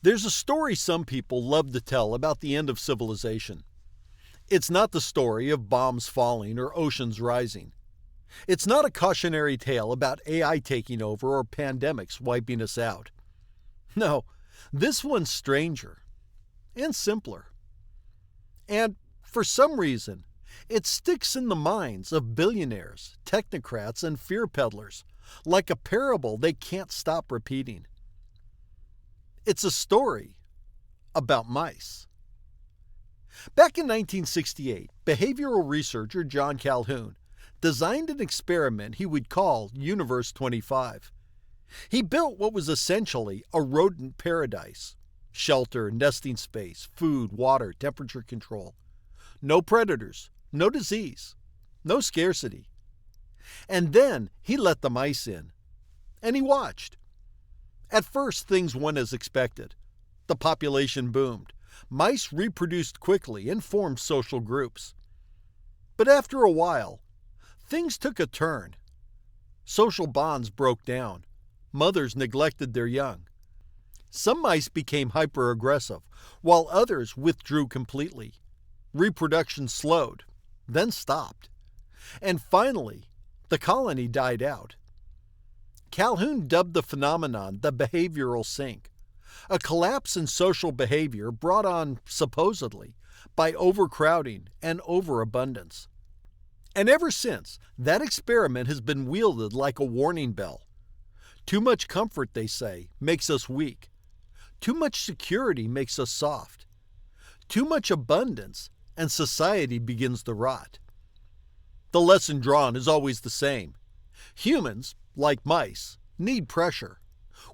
There's a story some people love to tell about the end of civilization. It's not the story of bombs falling or oceans rising. It's not a cautionary tale about AI taking over or pandemics wiping us out. No, this one's stranger and simpler. And for some reason, it sticks in the minds of billionaires, technocrats, and fear peddlers like a parable they can't stop repeating. It's a story about mice. Back in 1968, behavioral researcher John Calhoun designed an experiment he would call Universe 25. He built what was essentially a rodent paradise: shelter, nesting space, food, water, temperature control. No predators, no disease, no scarcity. And then he let the mice in, and he watched. At first, things went as expected. The population boomed. Mice reproduced quickly and formed social groups. But after a while, things took a turn. Social bonds broke down. Mothers neglected their young. Some mice became hyper-aggressive, while others withdrew completely. Reproduction slowed, then stopped. And finally, the colony died out. Calhoun dubbed the phenomenon the behavioral sink, a collapse in social behavior brought on, supposedly, by overcrowding and overabundance. And ever since, that experiment has been wielded like a warning bell. Too much comfort, they say, makes us weak. Too much security makes us soft. Too much abundance, and society begins to rot. The lesson drawn is always the same. Humans, like mice, need pressure.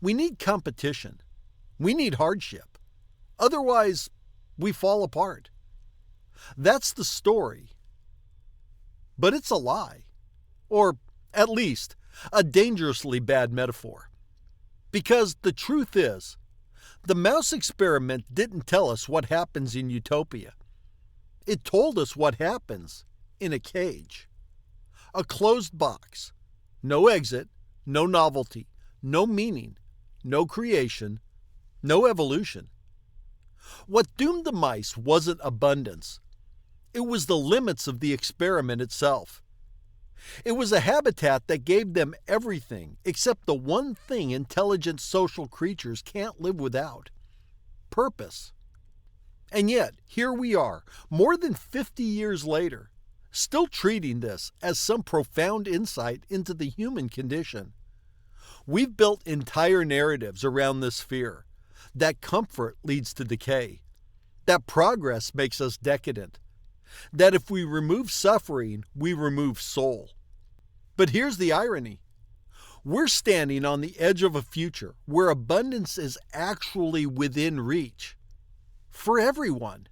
We need competition. We need hardship. Otherwise, we fall apart. That's the story. But it's a lie. Or, at least, a dangerously bad metaphor. Because the truth is, the mouse experiment didn't tell us what happens in Utopia. It told us what happens in a cage. A closed box. No exit, no novelty, no meaning, no creation, no evolution. What doomed the mice wasn't abundance. It was the limits of the experiment itself. It was a habitat that gave them everything except the one thing intelligent social creatures can't live without: purpose. And yet, here we are, more than 50 years later, still treating this as some profound insight into the human condition. We've built entire narratives around this fear, that comfort leads to decay, that progress makes us decadent, that if we remove suffering, we remove soul. But here's the irony. We're standing on the edge of a future where abundance is actually within reach. For everyone.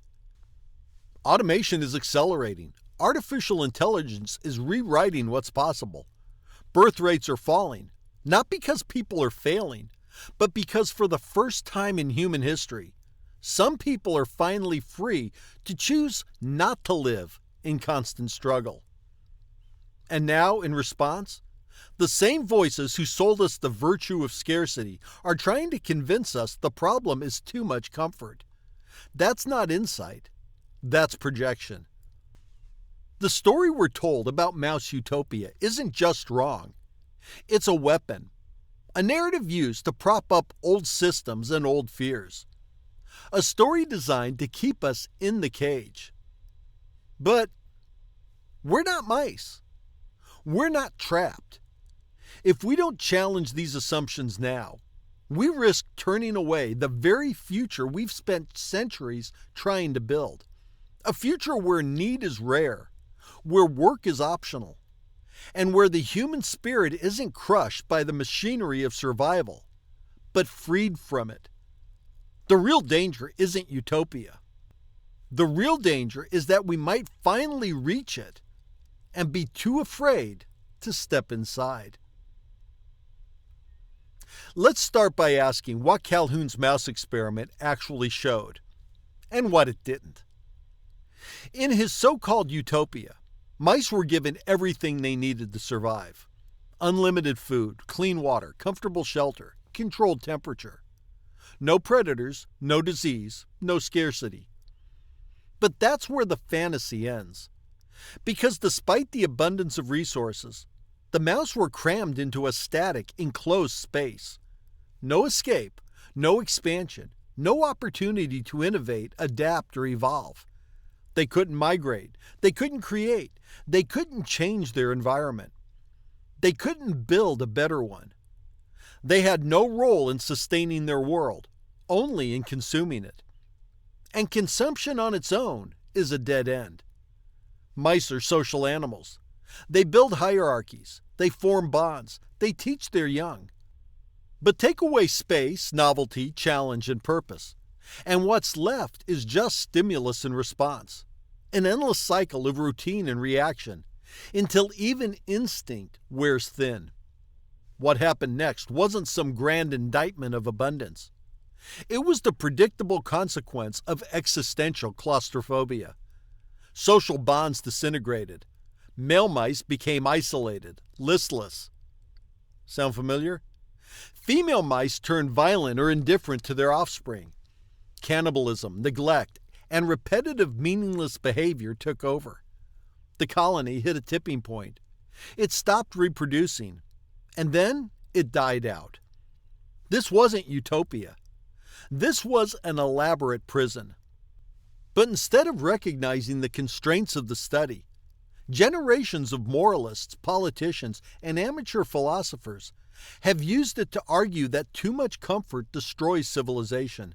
Automation is accelerating. Artificial intelligence is rewriting what's possible. Birth rates are falling, not because people are failing, but because for the first time in human history, some people are finally free to choose not to live in constant struggle. And now, in response, the same voices who sold us the virtue of scarcity are trying to convince us the problem is too much comfort. That's not insight. That's projection. The story we're told about Mouse Utopia isn't just wrong. It's a weapon, a narrative used to prop up old systems and old fears. A story designed to keep us in the cage. But we're not mice. We're not trapped. If we don't challenge these assumptions now, we risk turning away the very future we've spent centuries trying to build. A future where need is rare, where work is optional, and where the human spirit isn't crushed by the machinery of survival, but freed from it. The real danger isn't utopia. The real danger is that we might finally reach it and be too afraid to step inside. Let's start by asking what Calhoun's mouse experiment actually showed, and what it didn't. In his so-called utopia, mice were given everything they needed to survive: unlimited food, clean water, comfortable shelter, controlled temperature. No predators, no disease, no scarcity. But that's where the fantasy ends. Because despite the abundance of resources, the mouse were crammed into a static, enclosed space. No escape, no expansion, no opportunity to innovate, adapt, or evolve. They couldn't migrate. They couldn't create. They couldn't change their environment. They couldn't build a better one. They had no role in sustaining their world, only in consuming it. And consumption on its own is a dead end. Mice are social animals. They build hierarchies. They form bonds. They teach their young. But take away space, novelty, challenge, and purpose, and what's left is just stimulus and response, an endless cycle of routine and reaction, until even instinct wears thin. What happened next wasn't some grand indictment of abundance. It was the predictable consequence of existential claustrophobia. Social bonds disintegrated. Male mice became isolated, listless. Sound familiar? Female mice turned violent or indifferent to their offspring. Cannibalism, neglect, and repetitive meaningless behavior took over. The colony hit a tipping point. It stopped reproducing, and then it died out. This wasn't Utopia. This was an elaborate prison. But instead of recognizing the constraints of the study, generations of moralists, politicians, and amateur philosophers have used it to argue that too much comfort destroys civilization,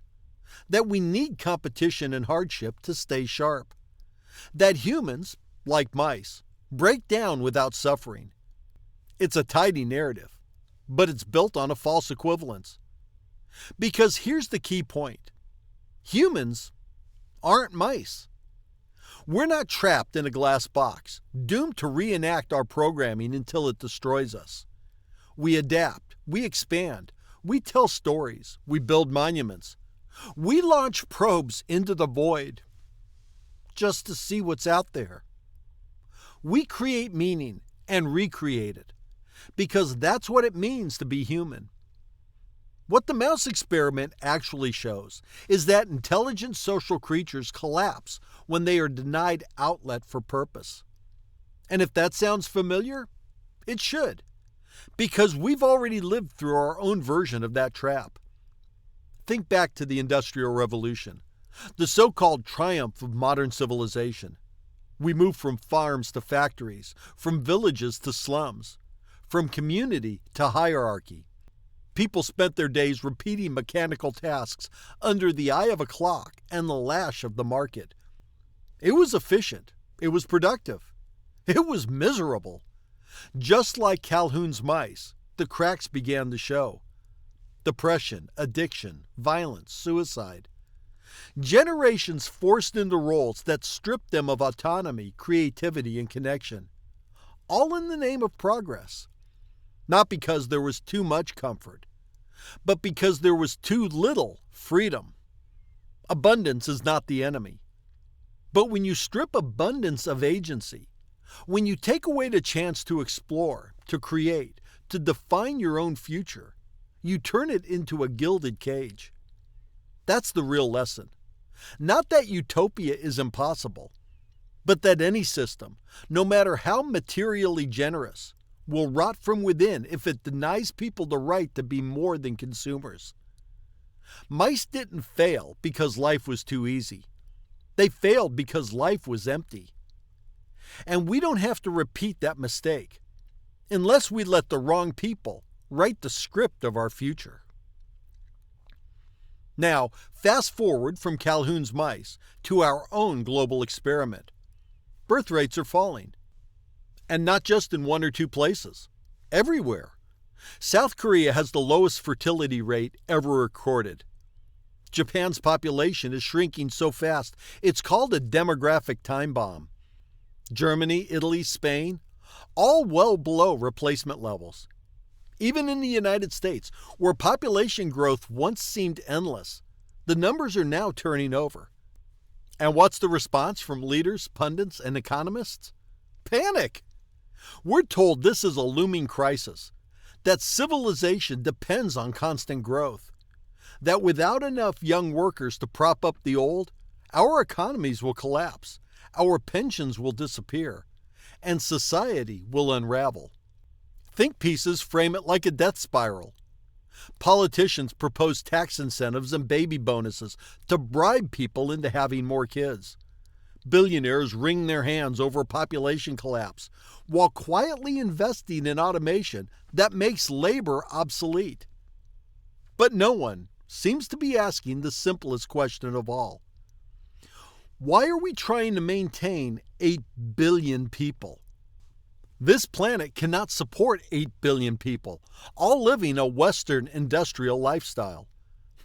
that we need competition and hardship to stay sharp, that humans, like mice, break down without suffering. It's a tidy narrative, but it's built on a false equivalence. Because here's the key point. Humans aren't mice. We're not trapped in a glass box, doomed to reenact our programming until it destroys us. We adapt, we expand, we tell stories, we build monuments. We launch probes into the void just to see what's out there. We create meaning and recreate it because that's what it means to be human. What the mouse experiment actually shows is that intelligent social creatures collapse when they are denied outlet for purpose. And if that sounds familiar, it should, because we've already lived through our own version of that trap. Think back to the Industrial Revolution, the so-called triumph of modern civilization. We moved from farms to factories, from villages to slums, from community to hierarchy. People spent their days repeating mechanical tasks under the eye of a clock and the lash of the market. It was efficient. It was productive. It was miserable. Just like Calhoun's mice, the cracks began to show. Depression, addiction, violence, suicide. Generations forced into roles that stripped them of autonomy, creativity, and connection. All in the name of progress. Not because there was too much comfort, but because there was too little freedom. Abundance is not the enemy. But when you strip abundance of agency, when you take away the chance to explore, to create, to define your own future, you turn it into a gilded cage. That's the real lesson. Not that utopia is impossible, but that any system, no matter how materially generous, will rot from within if it denies people the right to be more than consumers. Mice didn't fail because life was too easy. They failed because life was empty. And we don't have to repeat that mistake unless we let the wrong people write the script of our future. Now, fast forward from Calhoun's mice to our own global experiment. Birth rates are falling. And not just in one or two places. Everywhere. South Korea has the lowest fertility rate ever recorded. Japan's population is shrinking so fast, it's called a demographic time bomb. Germany, Italy, Spain, all well below replacement levels. Even in the United States, where population growth once seemed endless, the numbers are now turning over. And what's the response from leaders, pundits, and economists? Panic! We're told this is a looming crisis, that civilization depends on constant growth, that without enough young workers to prop up the old, our economies will collapse, our pensions will disappear, and society will unravel. Think pieces frame it like a death spiral. Politicians propose tax incentives and baby bonuses to bribe people into having more kids. Billionaires wring their hands over population collapse while quietly investing in automation that makes labor obsolete. But no one seems to be asking the simplest question of all. Why are we trying to maintain 8 billion people? This planet cannot support 8 billion people, all living a Western industrial lifestyle.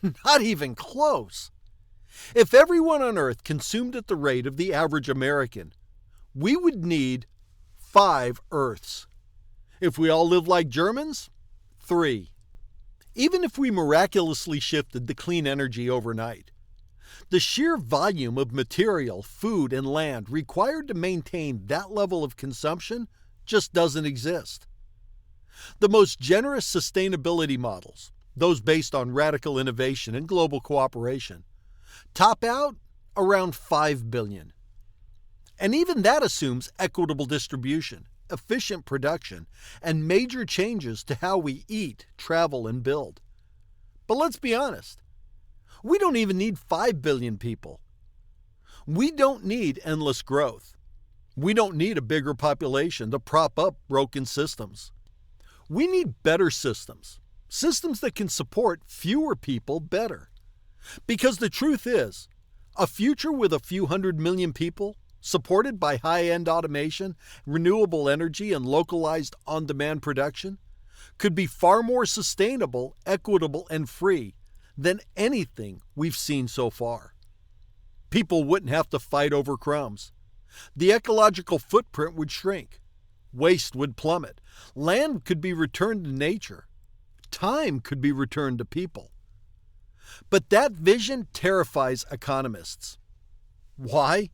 Not even close. If everyone on Earth consumed at the rate of the average American, we would need 5 Earths. If we all live like Germans, 3. Even if we miraculously shifted to clean energy overnight, the sheer volume of material, food, and land required to maintain that level of consumption just doesn't exist. The most generous sustainability models, those based on radical innovation and global cooperation, top out around 5 billion. And even that assumes equitable distribution, efficient production, and major changes to how we eat, travel, and build. But let's be honest, we don't even need 5 billion people. We don't need endless growth. We don't need a bigger population to prop up broken systems. We need better systems, systems that can support fewer people better. Because the truth is, a future with a few 100 million people, supported by high-end automation, renewable energy, and localized on-demand production, could be far more sustainable, equitable, and free than anything we've seen so far. People wouldn't have to fight over crumbs. The ecological footprint would shrink. Waste would plummet. Land could be returned to nature. Time could be returned to people. But that vision terrifies economists. Why?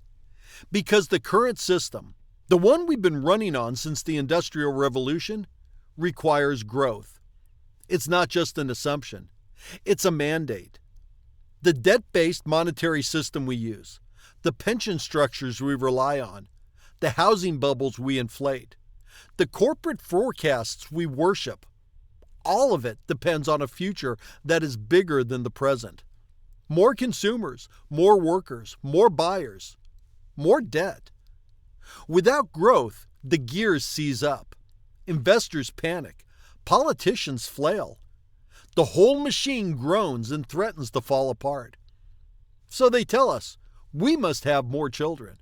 Because the current system, the one we've been running on since the Industrial Revolution, requires growth. It's not just an assumption. It's a mandate. The debt-based monetary system we use, the pension structures we rely on, the housing bubbles we inflate, the corporate forecasts we worship, all of it depends on a future that is bigger than the present. More consumers, more workers, more buyers, more debt. Without growth, the gears seize up. Investors panic. Politicians flail. The whole machine groans and threatens to fall apart. So they tell us, we must have more children.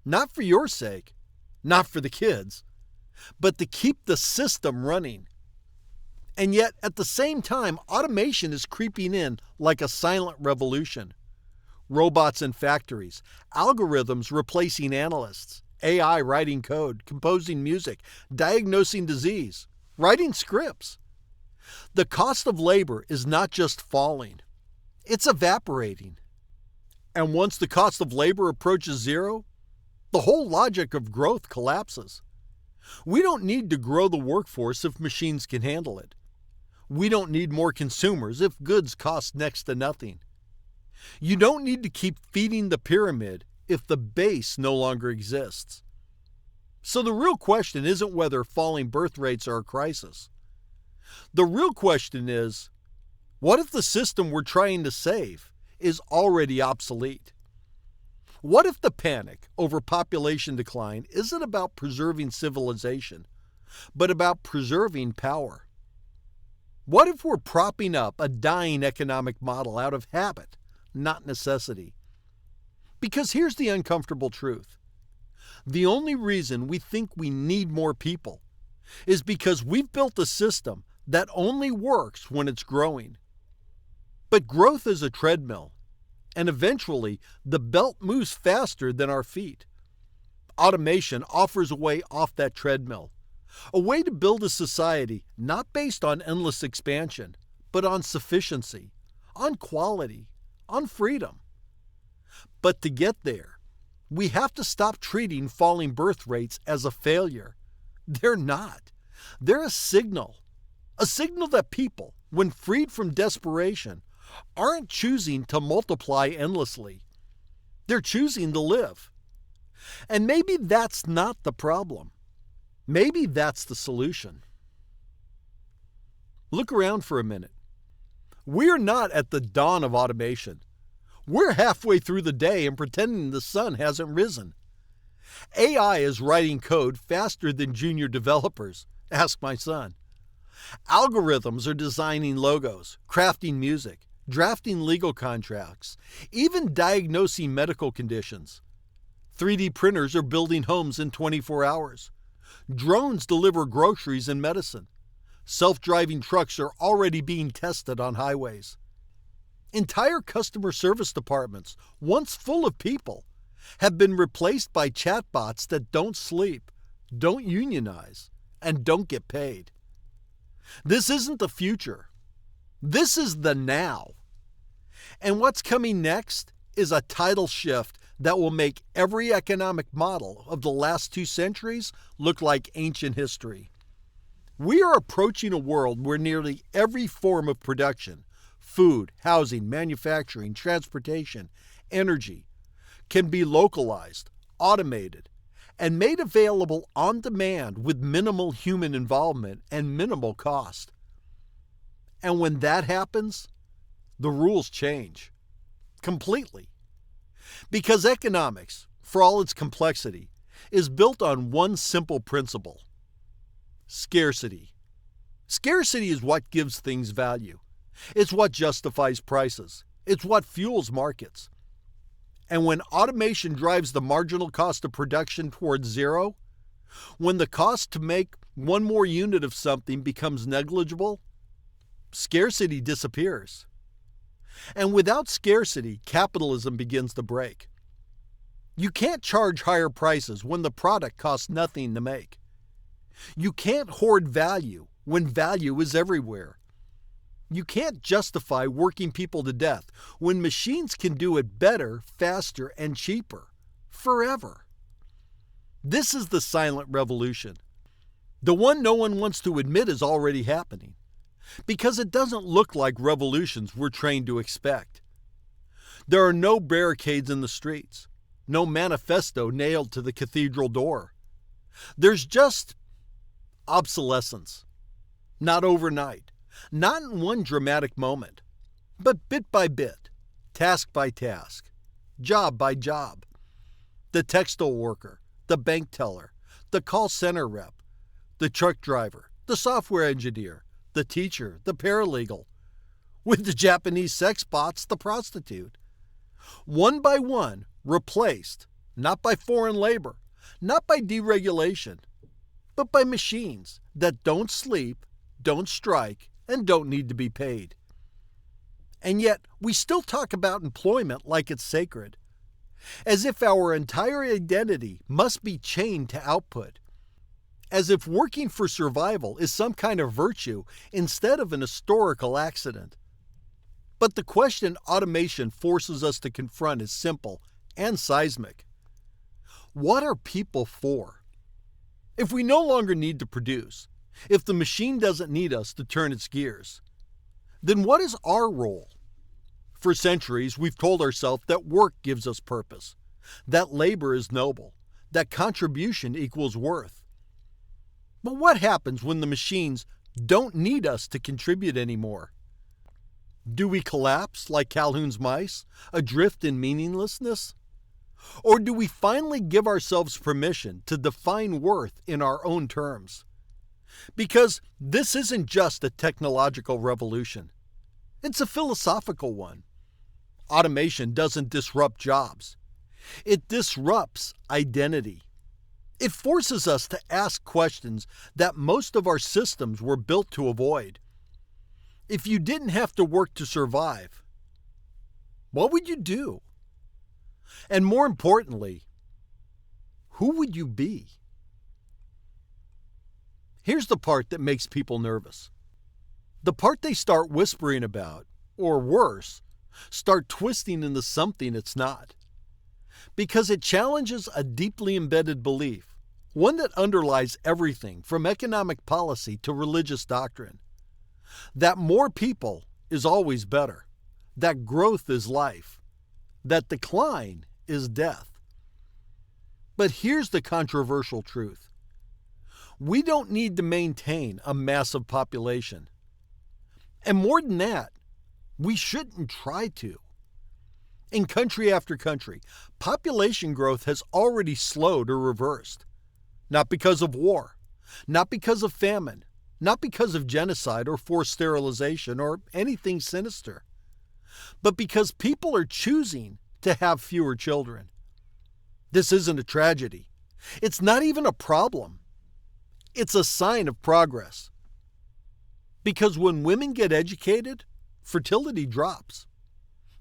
Not for your sake, not for the kids, but to keep the system running. And yet, at the same time, automation is creeping in like a silent revolution. Robots in factories, algorithms replacing analysts, AI writing code, composing music, diagnosing disease, writing scripts. The cost of labor is not just falling, it's evaporating. And once the cost of labor approaches zero, the whole logic of growth collapses. We don't need to grow the workforce if machines can handle it. We don't need more consumers if goods cost next to nothing. You don't need to keep feeding the pyramid if the base no longer exists. So the real question isn't whether falling birth rates are a crisis. The real question is, what if the system we're trying to save is already obsolete? What if the panic over population decline isn't about preserving civilization, but about preserving power? What if we're propping up a dying economic model out of habit, not necessity? Because here's the uncomfortable truth. The only reason we think we need more people is because we've built a system that only works when it's growing. But growth is a treadmill, and eventually the belt moves faster than our feet. Automation offers a way off that treadmill, a way to build a society not based on endless expansion, but on sufficiency, on quality, on freedom. But to get there, we have to stop treating falling birth rates as a failure. They're not. They're a signal that people, when freed from desperation, aren't choosing to multiply endlessly. They're choosing to live. And maybe that's not the problem. Maybe that's the solution. Look around for a minute. We're not at the dawn of automation. We're halfway through the day and pretending the sun hasn't risen. AI is writing code faster than junior developers. Ask my son. Algorithms are designing logos, crafting music, drafting legal contracts, even diagnosing medical conditions. 3D printers are building homes in 24 hours. Drones deliver groceries and medicine. Self-driving trucks are already being tested on highways. Entire customer service departments, once full of people, have been replaced by chatbots that don't sleep, don't unionize, and don't get paid. This isn't the future. This is the now. And what's coming next is a tidal shift that will make every economic model of the last 2 centuries look like ancient history. We are approaching a world where nearly every form of production, food, housing, manufacturing, transportation, energy, can be localized, automated, and made available on demand with minimal human involvement and minimal cost. And when that happens, the rules change completely. Because economics, for all its complexity, is built on one simple principle: scarcity. Scarcity is what gives things value. It's what justifies prices. It's what fuels markets. And when automation drives the marginal cost of production towards zero, when the cost to make one more unit of something becomes negligible, scarcity disappears. And without scarcity, capitalism begins to break. You can't charge higher prices when the product costs nothing to make. You can't hoard value when value is everywhere. You can't justify working people to death when machines can do it better, faster, and cheaper, forever. This is the silent revolution. The one no one wants to admit is already happening, because it doesn't look like revolutions we're trained to expect. There are no barricades in the streets, no manifesto nailed to the cathedral door. There's just obsolescence. Not overnight, not in one dramatic moment, but bit by bit, task by task, job by job. The textile worker, the bank teller, the call center rep, the truck driver, the software engineer, the teacher, the paralegal, with the Japanese sex bots, the prostitute. One by one, replaced, not by foreign labor, not by deregulation, but by machines that don't sleep, don't strike, and don't need to be paid. And yet, we still talk about employment like it's sacred, as if our entire identity must be chained to output, as if working for survival is some kind of virtue instead of an historical accident. But the question automation forces us to confront is simple and seismic. What are people for? If we no longer need to produce, if the machine doesn't need us to turn its gears, then what is our role? For centuries, we've told ourselves that work gives us purpose, that labor is noble, that contribution equals worth. But what happens when the machines don't need us to contribute anymore? Do we collapse like Calhoun's mice, adrift in meaninglessness? Or do we finally give ourselves permission to define worth in our own terms? Because this isn't just a technological revolution. It's a philosophical one. Automation doesn't disrupt jobs. It disrupts identity. It forces us to ask questions that most of our systems were built to avoid. If you didn't have to work to survive, what would you do? And more importantly, who would you be? Here's the part that makes people nervous. The part they start whispering about, or worse, start twisting into something it's not. Because it challenges a deeply embedded belief, one that underlies everything from economic policy to religious doctrine, that more people is always better, that growth is life, that decline is death. But here's the controversial truth. We don't need to maintain a massive population. And more than that, we shouldn't try to. In country after country, population growth has already slowed or reversed. Not because of war, not because of famine, not because of genocide or forced sterilization or anything sinister, but because people are choosing to have fewer children. This isn't a tragedy. It's not even a problem. It's a sign of progress. Because when women get educated, fertility drops.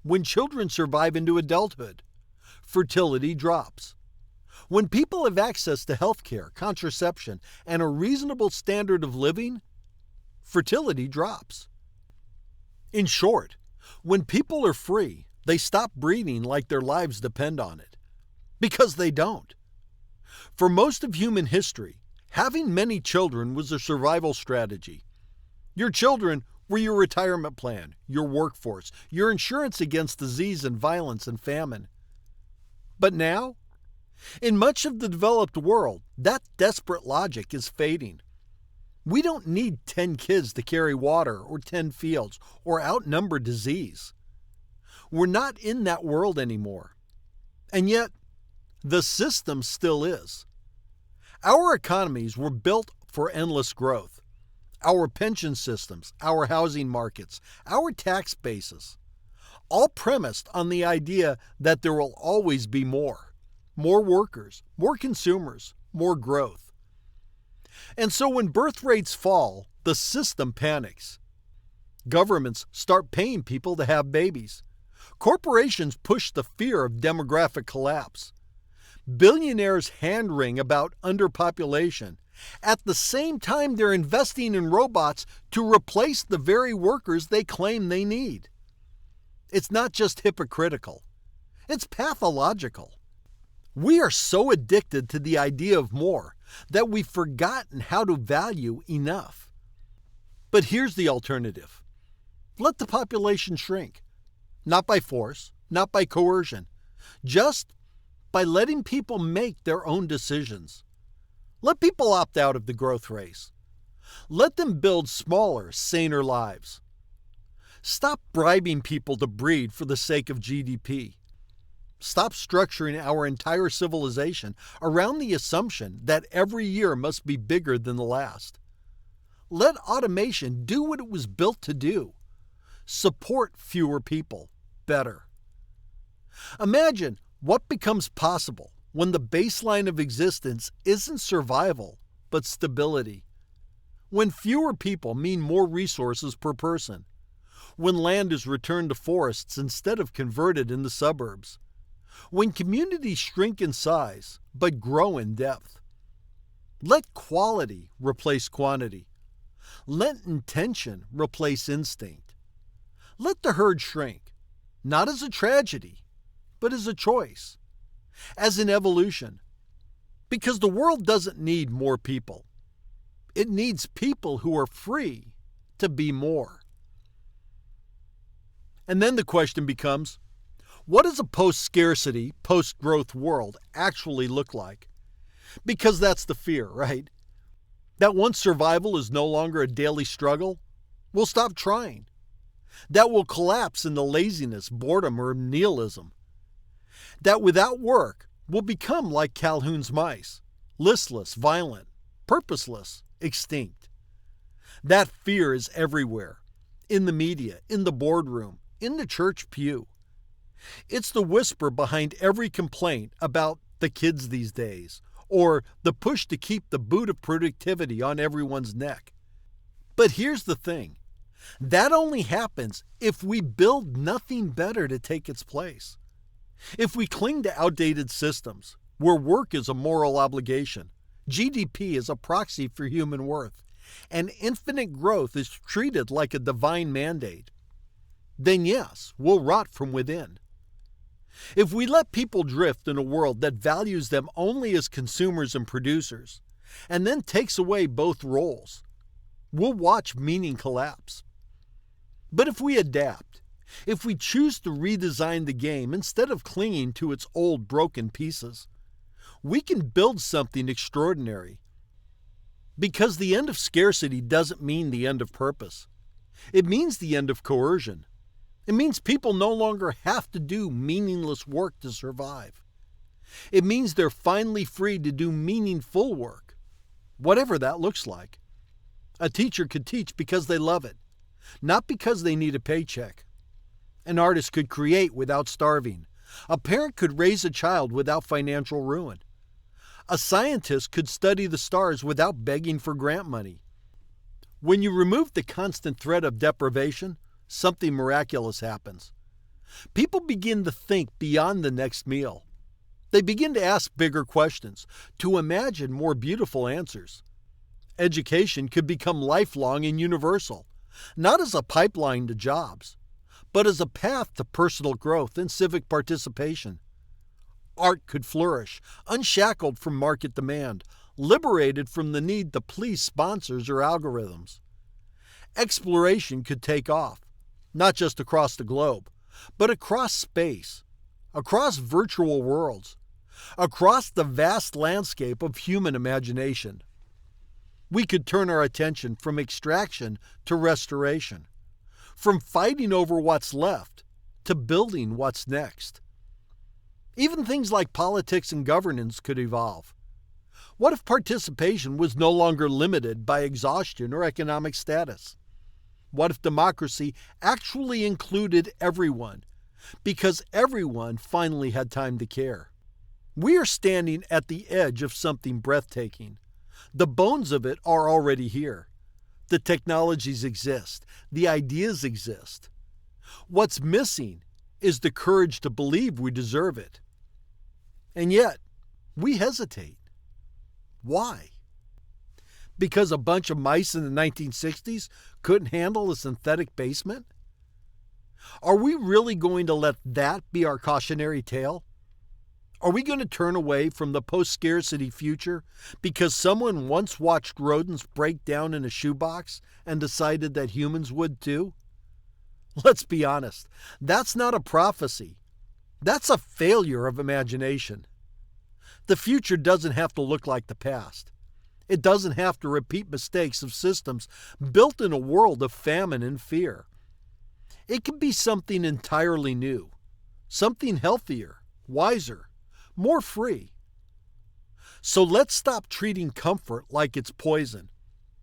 When children survive into adulthood, fertility drops. When people have access to health care, contraception, and a reasonable standard of living, fertility drops. In short, when people are free, they stop breeding like their lives depend on it. Because they don't. For most of human history, having many children was a survival strategy. Your children were your retirement plan, your workforce, your insurance against disease and violence and famine. But now, in much of the developed world, that desperate logic is fading. We don't need 10 kids to carry water or 10 fields or outnumber disease. We're not in that world anymore. And yet, the system still is. Our economies were built for endless growth. Our pension systems, our housing markets, our tax bases, all premised on the idea that there will always be more workers, more consumers, more growth. And so when birth rates fall, the system panics. Governments start paying people to have babies. Corporations push the fear of demographic collapse. Billionaires hand-wring about underpopulation. At the same time, they're investing in robots to replace the very workers they claim they need. It's not just hypocritical. It's pathological. We are so addicted to the idea of more that we've forgotten how to value enough. But here's the alternative. Let the population shrink. Not by force, not by coercion, just by letting people make their own decisions. Let people opt out of the growth race. Let them build smaller, saner lives. Stop bribing people to breed for the sake of GDP. Stop structuring our entire civilization around the assumption that every year must be bigger than the last. Let automation do what it was built to do. Support fewer people better. Imagine what becomes possible when the baseline of existence isn't survival, but stability. When fewer people mean more resources per person. When land is returned to forests instead of converted into suburbs. When communities shrink in size, but grow in depth. Let quality replace quantity. Let intention replace instinct. Let the herd shrink, not as a tragedy, but as a choice, as an evolution. Because the world doesn't need more people. It needs people who are free to be more. And then the question becomes, what does a post-scarcity, post-growth world actually look like? Because that's the fear, right? That once survival is no longer a daily struggle, we'll stop trying. That will collapse into laziness, boredom, or nihilism. That without work, we'll become like Calhoun's mice, listless, violent, purposeless, extinct. That fear is everywhere, in the media, in the boardroom, in the church pew. It's the whisper behind every complaint about the kids these days, or the push to keep the boot of productivity on everyone's neck. But here's the thing. That only happens if we build nothing better to take its place. If we cling to outdated systems, where work is a moral obligation, GDP is a proxy for human worth, and infinite growth is treated like a divine mandate, then yes, we'll rot from within. If we let people drift in a world that values them only as consumers and producers, and then takes away both roles, we'll watch meaning collapse. But if we adapt, if we choose to redesign the game instead of clinging to its old broken pieces, we can build something extraordinary. Because the end of scarcity doesn't mean the end of purpose. It means the end of coercion. It means people no longer have to do meaningless work to survive. It means they're finally free to do meaningful work, whatever that looks like. A teacher could teach because they love it, not because they need a paycheck. An artist could create without starving. A parent could raise a child without financial ruin. A scientist could study the stars without begging for grant money. When you remove the constant threat of deprivation, something miraculous happens. People begin to think beyond the next meal. They begin to ask bigger questions, to imagine more beautiful answers. Education could become lifelong and universal, not as a pipeline to jobs, but as a path to personal growth and civic participation. Art could flourish, unshackled from market demand, liberated from the need to please sponsors or algorithms. Exploration could take off, not just across the globe, but across space, across virtual worlds, across the vast landscape of human imagination. We could turn our attention from extraction to restoration, from fighting over what's left to building what's next. Even things like politics and governance could evolve. What if participation was no longer limited by exhaustion or economic status? What if democracy actually included everyone, because everyone finally had time to care? We are standing at the edge of something breathtaking. The bones of it are already here. The technologies exist. The ideas exist. What's missing is the courage to believe we deserve it. And yet, we hesitate. Why? Because a bunch of mice in the 1960s couldn't handle a synthetic basement? Are we really going to let that be our cautionary tale? Are we going to turn away from the post-scarcity future because someone once watched rodents break down in a shoebox and decided that humans would too? Let's be honest, that's not a prophecy. That's a failure of imagination. The future doesn't have to look like the past. It doesn't have to repeat mistakes of systems built in a world of famine and fear. It can be something entirely new, something healthier, wiser, more free. So let's stop treating comfort like it's poison.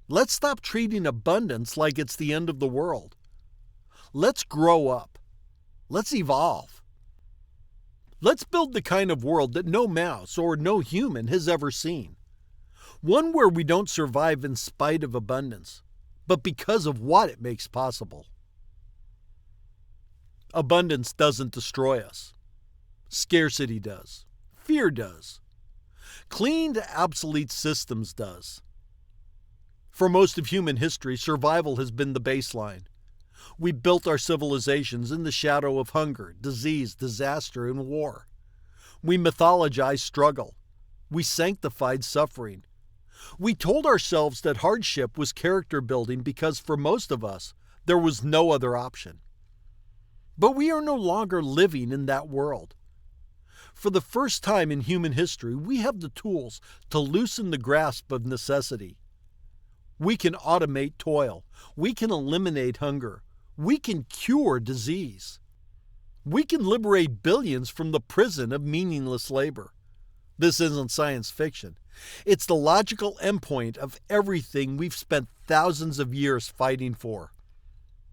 Let's stop treating abundance like it's the end of the world. Let's grow up. Let's evolve. Let's build the kind of world that no mouse or no human has ever seen. One where we don't survive in spite of abundance, but because of what it makes possible. Abundance doesn't destroy us. Scarcity does. Fear does. Clinging to obsolete systems does. For most of human history, survival has been the baseline. We built our civilizations in the shadow of hunger, disease, disaster, and war. We mythologized struggle. We sanctified suffering. We told ourselves that hardship was character building because for most of us, there was no other option. But we are no longer living in that world. For the first time in human history, we have the tools to loosen the grasp of necessity. We can automate toil. We can eliminate hunger. We can cure disease. We can liberate billions from the prison of meaningless labor. This isn't science fiction. It's the logical endpoint of everything we've spent thousands of years fighting for.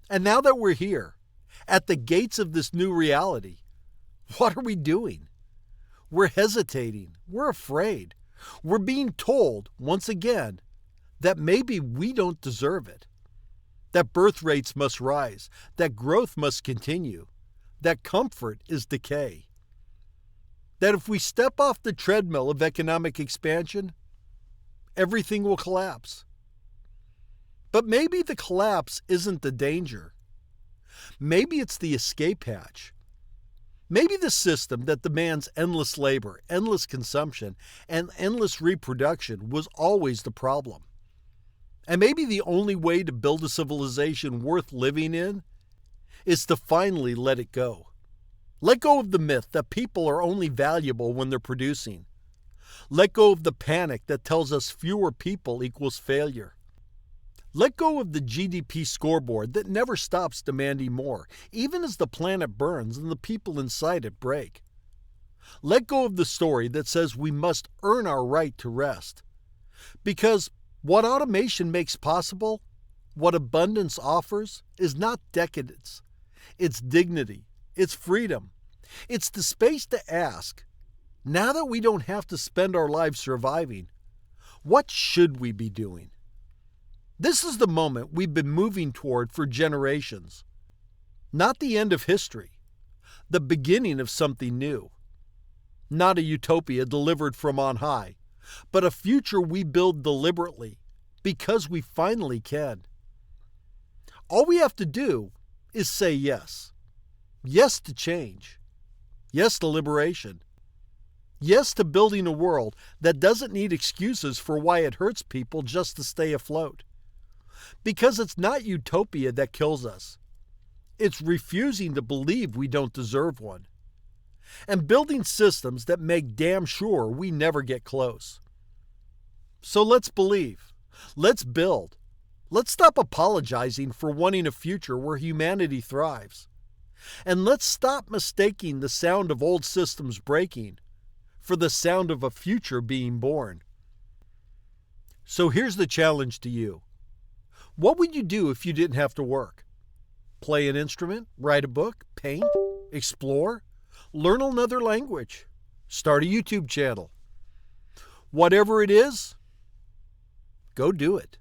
And now that we're here, at the gates of this new reality, what are we doing? We're hesitating. We're afraid. We're being told, once again, that maybe we don't deserve it. That birth rates must rise. That growth must continue. That comfort is decay. That if we step off the treadmill of economic expansion, everything will collapse. But maybe the collapse isn't the danger. Maybe it's the escape hatch. Maybe the system that demands endless labor, endless consumption, and endless reproduction was always the problem. And maybe the only way to build a civilization worth living in is to finally let it go. Let go of the myth that people are only valuable when they're producing. Let go of the panic that tells us fewer people equals failure. Let go of the GDP scoreboard that never stops demanding more, even as the planet burns and the people inside it break. Let go of the story that says we must earn our right to rest. Because what automation makes possible, what abundance offers, is not decadence. It's dignity. It's freedom. It's the space to ask, now that we don't have to spend our lives surviving, what should we be doing? This is the moment we've been moving toward for generations. Not the end of history, the beginning of something new. Not a utopia delivered from on high, but a future we build deliberately because we finally can. All we have to do is say yes. Yes to change. Yes to liberation. Yes to building a world that doesn't need excuses for why it hurts people just to stay afloat. Because it's not utopia that kills us. It's refusing to believe we don't deserve one. And building systems that make damn sure we never get close. So let's believe. Let's build. Let's stop apologizing for wanting a future where humanity thrives. And let's stop mistaking the sound of old systems breaking for the sound of a future being born. So here's the challenge to you. What would you do if you didn't have to work? Play an instrument, write a book, paint, explore, learn another language, start a YouTube channel. Whatever it is, go do it.